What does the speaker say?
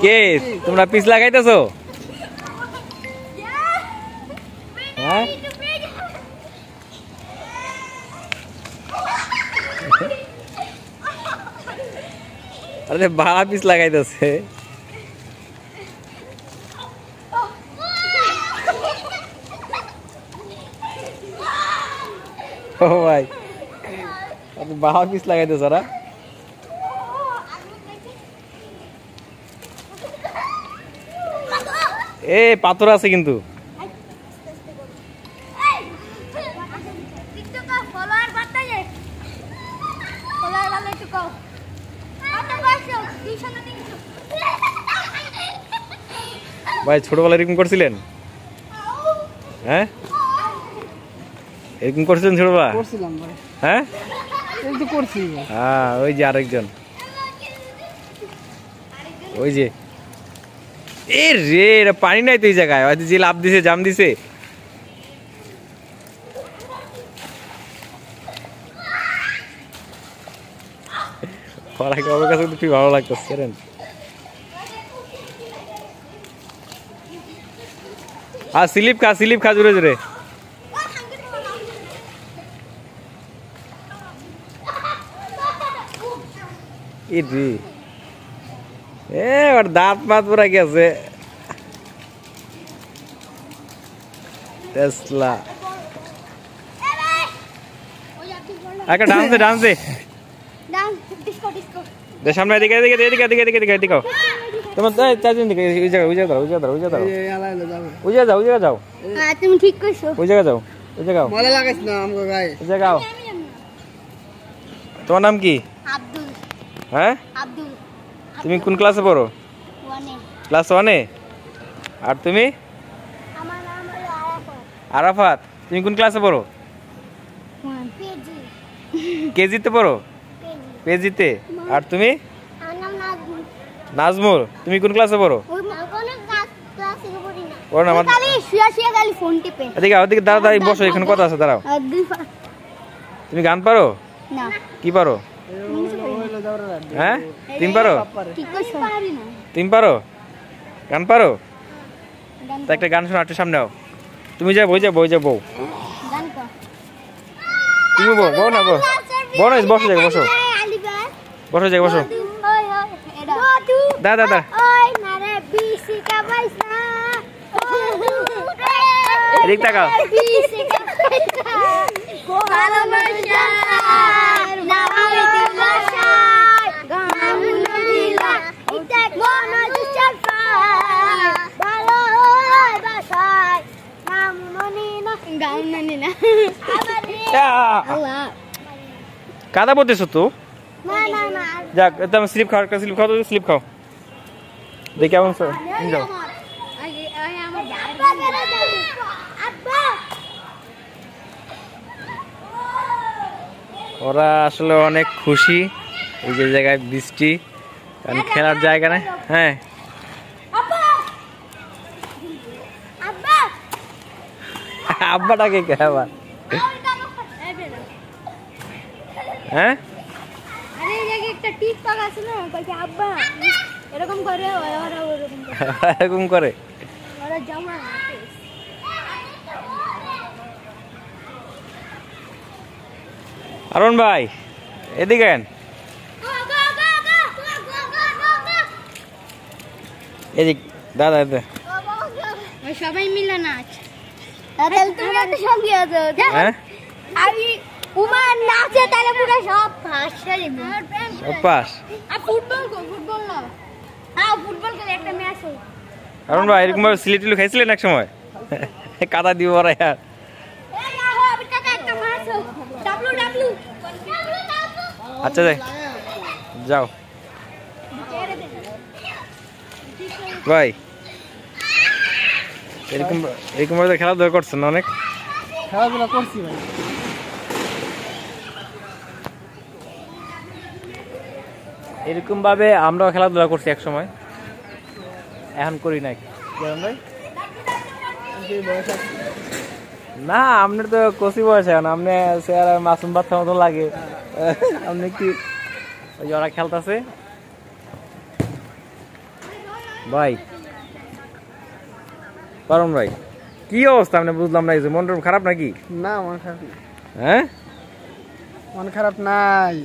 কে তোমরা পিছ লাগাইতেছো? হ্যাঁ আরে বাবা পিছ লাগাইতেছে। ও ভাই বাবা পিছ লাগাইতেছে ওরা। এ পাথর আছে কিন্তু। ভাই ছোটবেলায় এরকম করছিলেন? হ্যাঁ এরকম করছিলেন ছোটবেলা? হ্যাঁ হ্যাঁ ওই যে আরেকজন, ওই যে এ রে পানি নাই তো এই জায়গায়, হয়তো যে লাভ দিছে জাম দিছে। আমার কাছে খুব ভালো লাগতেছে। আর স্লিপ খা জোরে জোরে। ওর দাঁত মাত পুরা গেছে। ডান্সে সামনে এদিকে এদিকে এদিকে এদিকে এদিকে এদিকে এদিকে তোমার চারজন দিকে ওই জায়গা ওই জায়গা ওই জায়গা ওই জায়গা ওই জায়গা যাও ওই জায়গা যাও। তুমি ঠিক কইছো, ওই জায়গা যাও ওই জায়গা মজা লাগাইছ না আমগো গায়ে। ওই জায়গা। তোমার নাম কি? আব্দুল। হ্যাঁ আব্দুল। তুমি কোন ক্লাসে পড়ো? 1 এ। ক্লাস 1 এ। আর তুমি? আমার নাম হলো আরাফাত। আরাফাত তুমি কোন ক্লাসে পড়ো? 1 কেজি। কেজিতে পড়ো? কেজিতে। আর তুমি? আমার নাম নাজমুল। নাজমুল তুমি কোন ক্লাসে পড়ো? ওই কোন ক্লাসে পড়ি না। ওর নাম খালি শুয়া শুয়া খালি ফোন টিপে। এদিকে ওদিকে দাঁড়াও দাঁড়াই বসো, এখানে কথা আছে দাঁড়াও। তুমি গান পারো? না। কি পারো? হ্যাঁ তুমি পারো? কি কইছো? পারি না। তুমি পারো? গান পারো? তা একটা গান শোনা, একটু সামনে আও। তুমি যা বই যা বই যা বউ। গান কর। তুমি বউ বউ না বউ বউ না, বসো জায়গা বসো বসো জায়গা বসো। দাদা দাদা এদিক তাকাও। কাদা পড়তেছো তো? যাক তুমি স্লিপ খাও, একটা স্লিপ খাও তো, স্লিপ খাও দেখি কেমন যাও। ওরা আসলে অনেক খুশি এই যে জায়গায় বৃষ্টি, কারণ খেলার জায়গা না। হ্যাঁ আব্বাটাকে কে আবার? হ্যাঁ আরে এই জায়গায় একটা টিকটক আছে না, কই আব্বা এরকম করে ওরা এরকম করে ওরা জামা। আরুন ভাই এদিকে এদিক দাদা সবাই মিলে নাচ। দাদা তুমি একটা সঙ্গী আছো? হ্যাঁ আমি উমান নাচে তাহলে পুরো সব পাস সব পাস। আর ফুটবল না, হ্যাঁ ফুটবল করে একটা ম্যাচ হয়। আরুন ভাই এরকম ভাবে সিলেটিলু খাইছিলেন এক সময়? কাদা দিব ওরা यार। আচ্ছা যাই যাও ভাই। এরকম এরকম ভাবে খেলাধুলা করছেন না? অনেক খেলাধুলা করছি ভাই। এরকম ভাবে আমরাও খেলাধুলা করছি এক সময়, এখন করি নাই। ভাই না আপনার তো কচি বয়স, এখন আপনি মাসুম বাচ্চার মতো লাগে। আপনি কি ওই ওরা খেলতেছে ভাই পারুন ভাই কি অবস্থা আমি বুঝলাম না, এই যে মন টন খারাপ নাকি? না মন খারাপ না, হ্যাঁ মন খারাপ নাই।